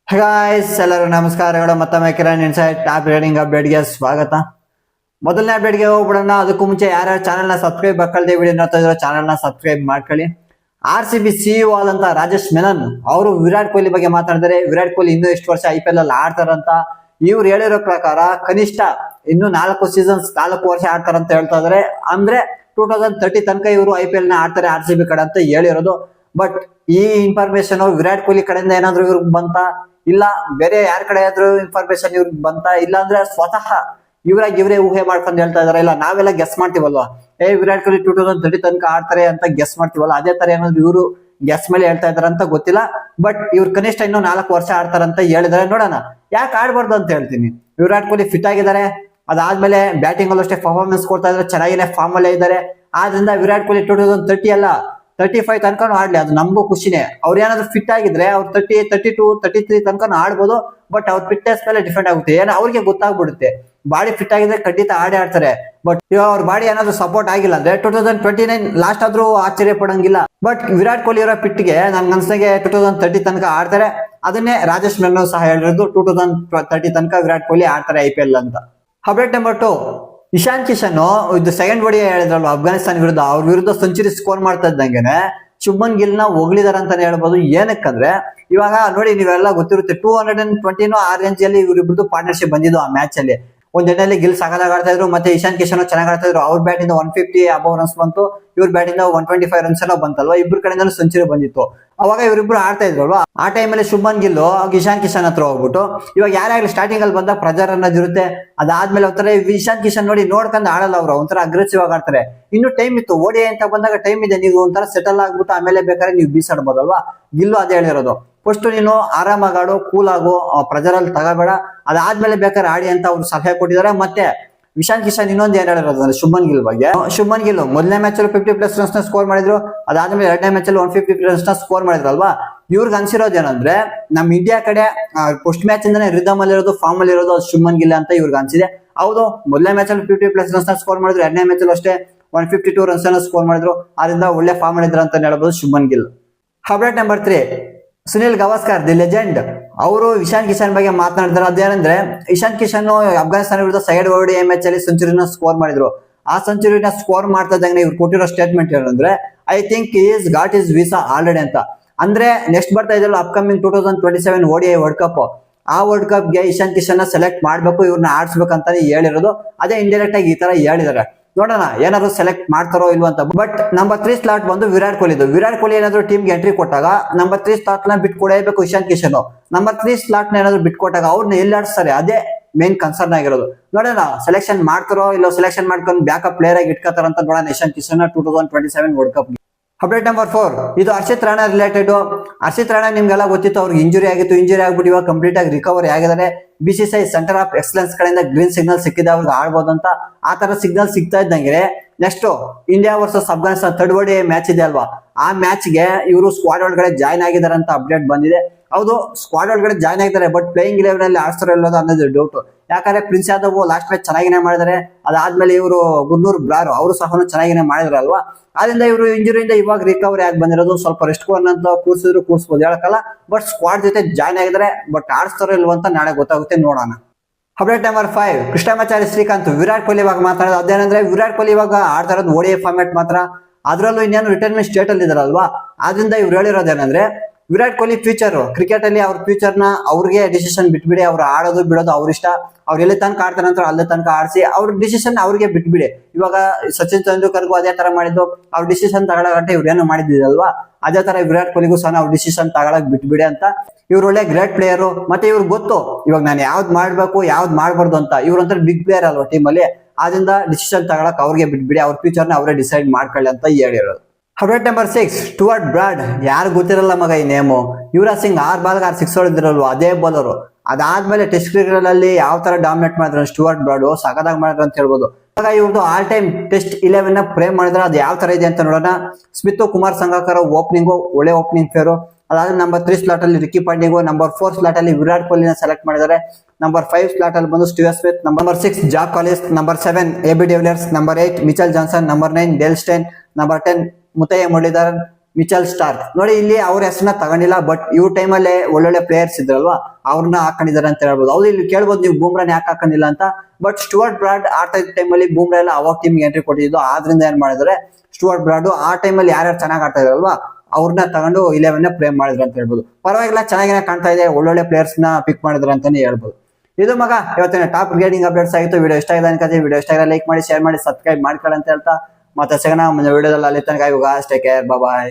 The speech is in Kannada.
ಗಾಯ್ಸ್ ಎಲ್ಲರೂ ನಮಸ್ಕಾರಗಳು. ಮತ್ತೊಮ್ಮೆ ಕಿರಣ್ ಇನ್ಸೈಟ್ ಟಾಪ್ ರೇಟಿಂಗ್ ಅಪ್ಡೇಟ್ಗೆ ಸ್ವಾಗತ. ಮೊದಲನೇ ಅಪ್ಡೇಟ್ಗೆ ಹೋಗ್ಬಿಡೋಣ. ಅದಕ್ಕೂ ಮುಂಚೆ ಯಾರ್ಯಾರು ಚಾನಲ್ನ ಸಬ್ಸ್ಕ್ರೈಬ್ ಹಾಕಲ್ದೆ ವಿಡಿಯೋ ನೋಡ್ತಾ ಇದ್ರು ಚಾನಲ್ನ ಸಬ್ಸ್ಕ್ರೈಬ್ ಮಾಡ್ಕೊಳ್ಳಿ. RCB CEO ಆದಂತ ರಾಜೇಶ್ ಮೆನನ್ ಅವರು ವಿರಾಟ್ ಕೊಹ್ಲಿ ಬಗ್ಗೆ ಮಾತಾಡಿದರೆ ವಿರಾಟ್ ಕೊಹ್ಲಿ ಇನ್ನೂ ಎಷ್ಟು ವರ್ಷ IPL ಅಲ್ಲಿ ಆಡ್ತಾರಂತ. ಇವ್ರು ಹೇಳಿರೋ ಪ್ರಕಾರ ಕನಿಷ್ಠ ಇನ್ನು 4 ಸೀಸನ್ಸ್ 4 ವರ್ಷ ಆಡ್ತಾರಂತ ಹೇಳ್ತಾ ಇದಾರೆ. ಅಂದ್ರೆ 2030 ತನಕ ಇವರು IPL ನ ಆಡ್ತಾರೆ RCB ಕಡೆ ಅಂತ ಹೇಳಿರೋದು. ಬಟ್ ಈ ಇನ್ಫಾರ್ಮೇಶನ್ ವಿರಾಟ್ ಕೊಹ್ಲಿ ಕಡೆಯಿಂದ ಏನಾದ್ರು ಇವ್ರಿಗೆ ಬಂತ, ಇಲ್ಲ ಬೇರೆ ಯಾರ ಕಡೆ ಆದ್ರೂ ಇನ್ಫಾರ್ಮೇಶನ್ ಇವ್ರಿಗೆ ಬಂತ, ಇಲ್ಲ ಅಂದ್ರೆ ಸ್ವತಃ ಇವರೇ ಊಹೆ ಮಾಡ್ಕೊಂಡು ಹೇಳ್ತಾ ಇದಾರೆ. ಇಲ್ಲ ನಾವೆಲ್ಲ ಗೆಸ್ ಮಾಡ್ತೀವಲ್ವಾ, ವಿರಾಟ್ ಕೊಹ್ಲಿ 2030 ತನಕ ಆಡ್ತಾರೆ ಅಂತ ಗೆಸ್ ಮಾಡ್ತೀವಲ್ಲ, ಅದೇ ತರ ಏನಾದ್ರು ಇವರು ಗೆಸ್ ಮೇಲೆ ಹೇಳ್ತಾ ಇದಾರೆ ಅಂತ ಗೊತ್ತಿಲ್ಲ. ಬಟ್ ಇವ್ರು ಕನಿಷ್ಠ ಇನ್ನೂ 4 ವರ್ಷ ಆಡ್ತಾರಂತ ಹೇಳಿದಾರೆ. ನೋಡೋಣ ಯಾಕೆ ಆಡ್ಬಾರ್ದು ಅಂತ ಹೇಳ್ತೀನಿ. ವಿರಾಟ್ ಕೊಹ್ಲಿ ಫಿಟ್ ಆಗಿದ್ದಾರೆ, ಅದಾದ್ಮೇಲೆ ಬ್ಯಾಟಿಂಗ್ ಅಲ್ಲೂ ಅಷ್ಟೇ ಪರ್ಫಾರ್ಮೆನ್ಸ್ ಕೊಡ್ತಾ ಇದಾರೆ, ಚೆನ್ನಾಗಿನೇ ಫಾರ್ಮ್ ಅಲ್ಲೇ ಇದ್ದಾರೆ. ಆದ್ರಿಂದ ವಿರಾಟ್ ಕೊಹ್ಲಿ 2030 ಅಲ್ಲ 35 ತನಕ ಆಡ್ಲಿ, ಅದು ನಮಗೂ ಖುಷಿನೇ. ಅವ್ರು ಏನಾದ್ರು ಫಿಟ್ ಆಗಿದ್ರೆ ಅವ್ರು 30, 32, 33 ತನಕ ಆಡ್ಬೋದು. ಬಟ್ ಅವ್ರ ಫಿಟ್ನೆಸ್ ಮೇಲೆ ಡಿಪೆಂಡ್ ಆಗುತ್ತೆ. ಏನೋ ಅವ್ರಿಗೆ ಗೊತ್ತಾಗ್ಬಿಡುತ್ತೆ. ಬಾಡಿ ಫಿಟ್ ಆಗಿದ್ರೆ ಖಂಡಿತ ಆಡ್ತಾರೆ. ಬಟ್ ಇವಾಗ ಅವ್ರ ಬಾಡಿ ಏನಾದ್ರು ಸಪೋರ್ಟ್ ಆಗಿಲ್ಲ ಅಂದ್ರೆ 2029 ಲಾಸ್ಟ್ ಆದ್ರೂ ಆಶ್ಚರ್ಯ ಪಡಂಗಿಲ್ಲ. ಬಟ್ ವಿರಾಟ್ ಕೊಹ್ಲಿ ಅವರ ಪಿಟ್ಗೆ ನನ್ ಅನ್ಸಿಗೆ 2030 ತನಕ ಆಡ್ತಾರೆ. ಅದನ್ನೇ ರಾಜೇಶ್ ಮೆನನ್ ಸಹ ಹೇಳಿರೋದು, 2030 ತನಕ ವಿರಾಟ್ ಕೊಹ್ಲಿ ಆಡ್ತಾರೆ IPL ಅಂತ. ಅಪ್ಡೇಟ್ ನಂಬರ್ 2, ಇಶಾನ್ ಕಿಶನ್ ಇದು ಸೆಕೆಂಡ್ ಒಡಿ ಹೇಳಿದ್ರಲ್ವ ಅಫ್ಘಾನಿಸ್ತಾನ ವಿರುದ್ಧ, ಅವ್ರ ವಿರುದ್ಧ ಸೆಂಚುರಿ ಸ್ಕೋರ್ ಮಾಡ್ತಾ ಇದ್ದಂಗೆನೆ ಶುಭ್ಮನ್ ಗಿಲ್ ನ ಹೋಗ್ಲಿದಾರೆ ಅಂತಾನೆ ಹೇಳ್ಬೋದು. ಏನಕ್ಕಂದ್ರೆ ಇವಾಗ ನೋಡಿ, ನೀವೆಲ್ಲ ಗೊತ್ತಿರುತ್ತೆ 220 ಆ ರೇಂಜ್ ಅಲ್ಲಿ ಇವರಿಬ್ರದ್ದು ಪಾರ್ಟ್ನರ್ಶಿಪ್ ಬಂದಿದ್ದು ಆ ಮ್ಯಾಚ್ ಅಲ್ಲಿ. ಒಂದ್ ಎಣ್ಣೆಯಲ್ಲಿ ಗಿಲ್ ಸಾಕಾಗಿ ಆಡ್ತಾ ಇದ್ರು, ಮತ್ತೆ ಇಶಾನ್ ಕಿಶನ್ ಚೆನ್ನಾಗಿ ಆಡ್ತಾ ಇದ್ರು. ಅವ್ರ ಬ್ಯಾಟ್ ಇಂದ 150 ಅಬೌವ್ ರನ್ಸ್ ಬಂತು, ಇವ್ರ ಬ್ಯಾಟ್ ಇಂದ 125 ರನ್ಸ್ ಏನೋ ಬಂತಲ್ವಾ. ಇಬ್ರು ಕಡೆಯಿಂದ ಸೆಂಚುರಿ ಬಂದಿತ್ತು. ಅವಾಗ ಇವರಿಬ್ರು ಆಡ್ತಾ ಇದ್ರಲ್ವಾ, ಆ ಟೈಮಲ್ಲಿ ಶುಭ್ಮನ್ ಗಿಲ್ ಇಶಾನ್ ಕಿಶನ್ ಹತ್ರ ಹೋಗ್ಬಿಟ್ಟು, ಇವಾಗ ಯಾರಾಗ್ಲಿ ಸ್ಟಾರ್ಟಿಂಗ್ ಅಲ್ಲಿ ಬಂದಾಗ ಪ್ರೆಜರ್ ಅನ್ನೋದು ಇರುತ್ತೆ. ಅದಾದ್ಮೇಲೆ ಒಂಥರ ಇಶಾನ್ ಕಿಶನ್ ನೋಡಿ ನೋಡ್ಕೊಂಡು ಆಡಲ್ಲ, ಅವ್ರು ಒಂಥರ ಅಗ್ರೆಸಿವ್ ಆಗಿ ಆಡ್ತಾರೆ. ಇನ್ನು ಟೈಮ್ ಇತ್ತು, ಓಡಿ ಅಂತ ಬಂದಾಗ ಟೈಮ್ ಇದೆ, ನೀವು ಒಂಥರ ಸೆಟಲ್ ಆಗ್ಬಿಟ್ಟು ಆಮೇಲೆ ಬೇಕಾದ್ರೆ ನೀವು ಬೀಸಾಡ್ಬೋದಲ್ವಾ. ಗಿಲ್ಲು ಅದೇ ಹೇಳಿರೋದು, ಫಸ್ಟ್ ನೀನು ಆರಾಮಾಗಿ ಆಡು, ಕೂಲ್ ಆಗು, ಪ್ರೆಜರ್ ಅಲ್ಲಿ ತಗೋಬೇಡ, ಅದಾದ್ಮೇಲೆ ಬೇಕಾದ್ರೆ ಆಡಿ ಅಂತ ಅವ್ರು ಸಲಹೆ ಕೊಟ್ಟಿದ್ದಾರೆ. ಮತ್ತೆ ಇಶಾನ್ ಕಿಶನ್ ಇನ್ನೊಂದು ಏನ್ ಹೇಳಿರೋದು ಅಂದ್ರೆ ಶುಭ್ಮನ್ ಗಿಲ್ ಬಗ್ಗೆ, ಶುಭ್ಮನ್ ಗಿಲ್ ಮೊದಲನೇ ಮ್ಯಾಚ್ ಅಲ್ಲಿ 50+ ರನ್ಸ್ ನ ಸ್ಕೋರ್ ಮಾಡಿದ್ರು. ಅದಾದ್ಮೇಲೆ ಎರಡನೇ ಮ್ಯಾಚ್ ಅಲ್ಲಿ 150 ರನ್ಸ್ ನ ಸ್ಕೋರ್ ಮಾಡಿದ್ರಲ್ವಾ. ಇವ್ರಿಗೆ ಅನ್ಸಿರೋದು ಏನಂದ್ರೆ ನಮ್ ಇಂಡಿಯಾ ಕಡೆ ಫಸ್ಟ್ ಮ್ಯಾಚ್ ಇಂದಾನೆ ರಿದಮ್ ಅಲ್ಲಿ ಇರೋದು, ಫಾರ್ಮ್ ಅಲ್ಲಿ ಇರೋದು ಶುಭ್ಮನ್ ಗಿಲ್ ಅಂತ ಇವ್ರಿಗೆ ಅನ್ಸಿದೆ. ಹೌದು, ಮೊದಲನೇ ಮ್ಯಾಚ್ ಅಲ್ಲಿ 50+ ರನ್ಸ್ ನ ಸ್ಕೋರ್ ಮಾಡಿದ್ರು, ಎರಡನೇ ಮ್ಯಾಚ್ ಅಲ್ಲಿ ಅಷ್ಟೇ 152 ರನ್ಸ್ ನ ಸ್ಕೋರ್ ಮಾಡಿದ್ರು. ಅದರಿಂದ ಒಳ್ಳೆ ಫಾರ್ಮ್ ಮಾಡಿದ್ರು ಅಂತ ಹೇಳ್ಬೋದು Shubman Gill. Update number 3, Sunil Gavaskar the legend ಅವರು ಇಶಾನ್ ಕಿಶನ್ ಬಗ್ಗೆ ಮಾತನಾಡಿದ್ರು. ಅದೇನಂದ್ರೆ ಇಶಾನ್ ಕಿಶನ್ ಅಫ್ಘಾನಿಸ್ತಾನ ವಿರುದ್ಧ ಸೈಡ್ ಓಡಿ ಮ್ಯಾಚ್ ಅಲ್ಲಿ ಸೆಂಚುರಿನ ಸ್ಕೋರ್ ಮಾಡಿದ್ರು. ಆ ಸೆಂಚುರಿನ ಸ್ಕೋರ್ ಮಾಡ್ತಾ ಇದ್ದಂಗೆ ಇವ್ರು ಕೊಟ್ಟಿರೋ ಸ್ಟೇಟ್ಮೆಂಟ್ ಏನಂದ್ರೆ, I think is got is visa already ಅಂತ. ಅಂದ್ರೆ ನೆಕ್ಸ್ಟ್ ಬರ್ತಾ ಇದೆಯಲ್ಲ ಅಪ್ಕಮಿಂಗ್ 2027 ODI ವರ್ಲ್ಡ್ ಕಪ್, ಆ ವರ್ಲ್ಡ್ ಕಪ್ ಗೆ ಇಶಾನ್ ಕಿಶನ್ ನ ಸೆಲೆಕ್ಟ್ ಮಾಡ್ಬೇಕು, ಇವ್ರನ್ನ ಆಡ್ಸ್ಬೇಕಂತಾನೆ ಹೇಳಿರೋದು. ಅದೇ ಇಂಡೈರೆಕ್ಟ್ ಆಗಿ ಈ ತರ ಹೇಳಿದಾರೆ. ನೋಡೋಣ ಏನಾದ್ರು ಸೆಲೆಕ್ಟ್ ಮಾಡ್ತಾರೋ ಇಲ್ವಾ ಅಂತ. ಬಟ್ ನಂಬರ್ 3 ಸ್ಲಾಟ್ ಬಂದು ವಿರಾಟ್ ಕೊಹ್ಲಿ. ವಿರಾಟ್ ಕೊಹ್ಲಿ ಏನಾದ್ರು ಟೀಮ್ಗೆ ಎಂಟ್ರಿ ಕೊಟ್ಟಾಗ ನಂಬರ್ 3 ಸ್ಲಾಟ್ ನ ಬಿಟ್ಕೊಡಬೇಕು ಇಶಾನ್ ಕಿಶನ್. ನಂಬರ್ 3 ಸ್ಲಾಟ್ ನ ಏನಾದ್ರು ಬಿಟ್ಕೊಟ್ಟಾಗ ಅವ್ರನ್ನ ಎಲ್ಲಿ ಆಡಿಸ್ತಾರೆ, ಅದೇ ಮೇನ್ ಕನ್ಸರ್ನ್ ಆಗಿರೋದು. ನೋಡೋಣ ಸೆಲೆಕ್ಷನ್ ಮಾಡ್ತಾರೋ ಇಲ್ಲ, ಸೆಲೆಕ್ಷನ್ ಮಾಡ್ಕೊಂಡು ಬ್ಯಾಕಪ್ ಪ್ಲೇಯರ್ ಆಗಿ ಇಟ್ಕೋತಾರಂತ ನೋಡೋಣ Ishan Kishan 2027 world cup. Update number 4, ಇದು ಹರ್ಷಿತ್ ರಾಣಾ ರಿಲೇಟೆಡ್. ಹರ್ಷಿತ್ ರಾಣಾ ನಿಮ್ಗೆಲ್ಲ ಗೊತ್ತಿತ್ತು, ಅವ್ರಿಗೆ ಇಂಜುರಿ ಆಗಿತ್ತು. ಇಂಜುರಿ ಆಗ್ಬಿಟ್ಟು ಇವಾಗ ಕಂಪ್ಲೀಟ್ ಆಗಿ ರಿಕವರಿ ಆಗಿದ್ದಾರೆ. BCCI ಸೆಂಟರ್ ಆಫ್ ಎಕ್ಸಲೆನ್ಸ್ ಕಡೆಯಿಂದ ಗ್ರೀನ್ ಸಿಗ್ನಲ್ ಸಿಕ್ಕಿದೆ ಅವ್ರಿಗೆ ಆಡ್ಬೋದು ಅಂತ. ಆ ತರ ಸಿಗ್ನಲ್ ಸಿಗ್ತಾ ಇದ್ದಂಗೆ next India versus Afghanistan third ODI match ಇದೆ ಅಲ್ವಾ, ಆ ಮ್ಯಾಚ್ಗೆ ಇವರು ಸ್ಕ್ವಾಡ್ ಒಳಗಡೆ ಜಾಯ್ನ್ ಆಗಿದ್ದಾರೆ ಅಂತ ಅಪ್ಡೇಟ್ ಬಂದಿದೆ. ಹೌದು, ಸ್ಕ್ವಾಡ್ ಒಳಗಡೆ ಜಾಯ್ನ್ ಆಗಿದ್ದಾರೆ. ಬಟ್ ಪ್ಲೇಯಿಂಗ್ 11 ಅಲ್ಲಿ ಆಡ್ತಾರೋ ಇಲ್ಲೋದು ಅನ್ನೋದು ಡೌಟ್. ಯಾಕಂದ್ರೆ ಪ್ರಿನ್ಸ್ ಯಾದವ್ ಲಾಸ್ಟ್ ಮ್ಯಾಚ್ ಚೆನ್ನಾಗಿನೇ ಮಾಡಿದ್ದಾರೆ. ಅದಾದ್ಮೇಲೆ ಇವರು ಗುರ್ನೂರ್ ಬ್ರಾರ್ ಅವರು ಸಹ ಚೆನ್ನಾಗಿನೇ ಮಾಡಿದ್ರಲ್ವಾ. ಆದ್ರಿಂದ ಇವರು ಇಂಜುರಿಯಿಂದ ಇವಾಗ ರಿಕವರಿ ಆಗಿ ಬಂದಿರೋದು. ಸ್ವಲ್ಪ ರೆಸ್ಟ್ ಅಂತ ಕೂರ್ಸ್ಬೋದು ಹೇಳಕ್ಕಲ್ಲ. ಬಟ್ ಸ್ಕ್ವಾಡ್ ಜೊತೆ ಜಾಯ್ನ್ ಆಗಿದ್ದಾರೆ. ಬಟ್ ಆಡ್ತಾರೋ ಇಲ್ವ ಅಂತ ನಾಳೆ ಗೊತ್ತಾಗುತ್ತೆ, ನೋಡೋಣ. ಅಪ್ಡೇಟ್ ನಂಬರ್ 5, ಕೃಷ್ಣಮಾಚಾರಿ ಶ್ರೀಕಾಂತ್ ವಿರಾಟ್ ಕೊಹ್ಲಿ ಇವಾಗ ಮಾತಾಡೋದು ಅದೇನಂದ್ರೆ, ವಿರಾಟ್ ಕೊಹ್ಲಿ ಇವಾಗ ಆಡ್ತಾ ಇರೋದು ODI ಫಾರ್ಮ್ಯಾಟ್ ಮಾತ್ರ. ಅದ್ರಲ್ಲೂ ಇನ್ನೇನು ರಿಟೈರ್ಮೆಂಟ್ ಸ್ಟೇಟ್ ಅಲ್ಲಿ ಇದಾರಲ್ವಾ. ಆದ್ರಿಂದ ಇವ್ರು ಹೇಳಿರೋದೇನಂದ್ರೆ, ವಿರಾಟ್ ಕೊಹ್ಲಿ ಫ್ಯೂಚರ್ ಕ್ರಿಕೆಟ್ ಅಲ್ಲಿ ಅವ್ರ ಫ್ಯೂಚರ್ ನ ಅವ್ರಿಗೆ ಡಿಸಿಷನ್ ಬಿಟ್ಬಿಡಿ. ಅವ್ರು ಆಡೋದು ಬಿಡೋದು ಅವ್ರ ಇಷ್ಟ. ಅವ್ರು ಎಲ್ಲಿ ತನಕ ಆಡ್ತಾರೆ ಅಂತ ಅಲ್ಲೇ ತನಕ ಆಡಿಸಿ, ಅವ್ರ ಡಿಸಿಷನ್ ಅವ್ರಿಗೆ ಬಿಟ್ಬಿಡಿ. ಇವಾಗ ಸಚಿನ್ ತೆಂಡೂಲ್ಕರ್ಗೂ ಅದೇ ತರ ಮಾಡಿದ್ದು. ಅವ್ರ ಡಿಸಿಷನ್ ತಗೊಳಗಂಟೆ ಇವ್ರೇನು ಮಾಡಿದ್ದಿಲ್ವಾ, ಅದೇ ತರ ವಿರಾಟ್ ಕೊಹ್ಲಿಗೂ ಸಹ ಅವ್ರ ಡಿಸಿಷನ್ ತಗೊಳಕ್ ಬಿಟ್ಬಿಡಿ ಅಂತ. ಇವ್ರು ಒಳ್ಳೆ ಗ್ರೇಟ್ ಪ್ಲೇಯರು. ಮತ್ತೆ ಇವ್ರಿಗೆ ಗೊತ್ತು ಇವಾಗ ನಾನು ಯಾವ್ದು ಮಾಡ್ಬೇಕು ಯಾವ್ದು ಮಾಡ್ಬಾರ್ದು ಅಂತ. ಇವ್ರಂತ ಬಿಗ್ ಪ್ಲೇಯರ್ ಅಲ್ವಾ ಟೀಮ್ ಅಲ್ಲಿ. ಆದ್ರಿಂದ ಡಿಸಿಷನ್ ತಗೊಳಕ್ ಅವ್ರಿಗೆ ಬಿಟ್ಬಿಡಿ, ಅವ್ರ ಫ್ಯೂಚರ್ ನ ಅವರೇ ಡಿಸೈಡ್ ಮಾಡ್ಕೊಳ್ಳಿ ಅಂತ ಹೇಳಿರೋದು. Update number 6, Stuart Broad. ಯಾರು ಗೊತ್ತಿರಲ್ಲ ಮಗ ಈ ನೇಮು. ಯುವರಾಜ್ ಸಿಂಗ್ 6 ಬಾಲ್ಗೆ 6 ಸಿಕ್ಸ್ ಹೊಡೆದಿರಲ್ವಾ, ಅದೇ ಬೌಲರು. ಅದಾದ್ಮೇಲೆ ಟೆಸ್ಟ್ ಕ್ರಿಕೆಟ್ ಅಲ್ಲಿ ಯಾವ ತರ ಡಾಮಿನೇಟ್ ಮಾಡಿದ್ರು ಸ್ಟುವರ್ಟ್ ಬ್ರಾಡ್, ಸಖತ್ತಾಗಿ ಮಾಡಿದ್ರು ಅಂತ ಹೇಳ್ಬೋದು. ಇವಾಗ ಇವ್ರದ್ದು ಆಲ್ ಟೈಮ್ ಟೆಸ್ಟ್ 11 ನ ಫ್ರೇಮ್ ಮಾಡಿದ್ರೆ ಅದು ಯಾವ ತರ ಇದೆ ಅಂತ ನೋಡೋಣ. ಸ್ಮಿತ್ ಕುಮಾರ್ ಸಂಗಕ್ಕರ ಓಪನಿಂಗು ಒಳ್ಳೆ ಓಪನಿಂಗ್ ಫೇರು. ಅದಾದ್ರೆ ನಂಬರ್ 3 ಸ್ಲಾಟ್ ಅಲ್ಲಿ ರಿಕಿ ಪಾಂಡಿಂಗು. ನಂಬರ್ 4 ಸ್ಲಾಟ್ ಅಲ್ಲಿ ವಿರಾಟ್ ಕೊಹ್ಲಿನ ಸೆಲೆಕ್ಟ್ ಮಾಡಿದ್ದಾರೆ. ನಂಬರ್ 5 ಸ್ಲಾಟ್ ಅಲ್ಲಿ ಬಂದು Steve Smith. Number 6 Jacques Kallis. Number 7 AB de Villiers. Number 8 Mitchell Johnson. Number 9 Dale Steyn. Number 10 Muttiah Muralitharan. Mitchell Starc ನೋಡಿ ಇಲ್ಲಿ ಅವ್ರ ಹೆಸರನ್ನ ತಗೊಂಡಿಲ್ಲ, ಬಟ್ ಇವ್ರ ಟೈಮಲ್ಲೇ ಒಳ್ಳೊಳ್ಳೆ ಪ್ಲೇಯರ್ಸ್ ಇದ್ರಲ್ವಾ ಅವ್ರನ್ನ ಹಾಕೊಂಡಿದ್ದಾರೆ ಅಂತ ಹೇಳ್ಬೋದು. ಹೌದು ಇಲ್ಲಿ ಕೇಳ್ಬೋದು ನೀವು ಬೂಮ್ರಾನ್ ಯಾಕೆ ಹಾಕೊಂಡಿಲ್ಲ ಅಂತ, ಬಟ್ ಸ್ಟುವರ್ಟ್ ಬ್ರಾಡ್ ಆಟ ಟೈಮಲ್ಲಿ ಬೂಮ್ರಾ ಎಲ್ಲ ಅವಾಗ ಟೀಮ್ಗೆ ಎಂಟ್ರಿ ಕೊಟ್ಟಿದ್ದು, ಆದ್ರಿಂದ ಏನ್ ಮಾಡಿದ್ರೆ ಸ್ಟುವರ್ಟ್ ಬ್ರಾಡ್ ಆ ಟೈಮಲ್ಲಿ ಯಾರ್ಯಾರು ಚೆನ್ನಾಗಿ ಆಡ್ತಾ ಇದ್ರಲ್ವಾ ಅವ್ರನ್ನ ತಗೊಂಡು 11 ಪ್ಲೇ ಮಾಡಿದ್ರು ಅಂತ ಹೇಳ್ಬೋದು. ಪರವಾಗಿಲ್ಲ, ಚೆನ್ನಾಗಿನ ಕಾಣ್ತಾ ಇದೆ, ಒಳ್ಳೊಳ್ಳೆ ಪ್ಲೇಯರ್ಸ್ ನ ಪಿಕ್ ಮಾಡಿದ್ರು ಅಂತಾನೆ ಹೇಳ್ಬೋದು. ಇದು ಮಗ ಇವತ್ತಿನ ಟಾಪ್ ಗೇಡಿಂಗ್ ಅಪ್ಡೇಟ್ಸ್ ಆಗಿತ್ತು. ವಿಡಿಯೋ ಇಷ್ಟ ಆಗಿದೆ ಅನ್ಕೋತೀವಿ. ವಿಡಿಯೋ ಇಷ್ಟ ಆಗಿದೆ ಲೈಕ್ ಮಾಡಿ, ಶೇರ್ ಮಾಡಿ, ಸಬ್ಸ್ಕ್ರೈಬ್ ಮಾಡ್ಕೊಳ್ಳಿ ಅಂತ ಹೇಳ್ತಾ ಮತ್ತೆ ಸಿಗೋಣ ಮುಂದೆ ವಿಡಿಯೋದಲ್ಲಿ. ಅಲ್ಲಿ ತನಕ ಇವಾಗ ಟೇಕ್ ಕೇರ್, ಬಾಯ್.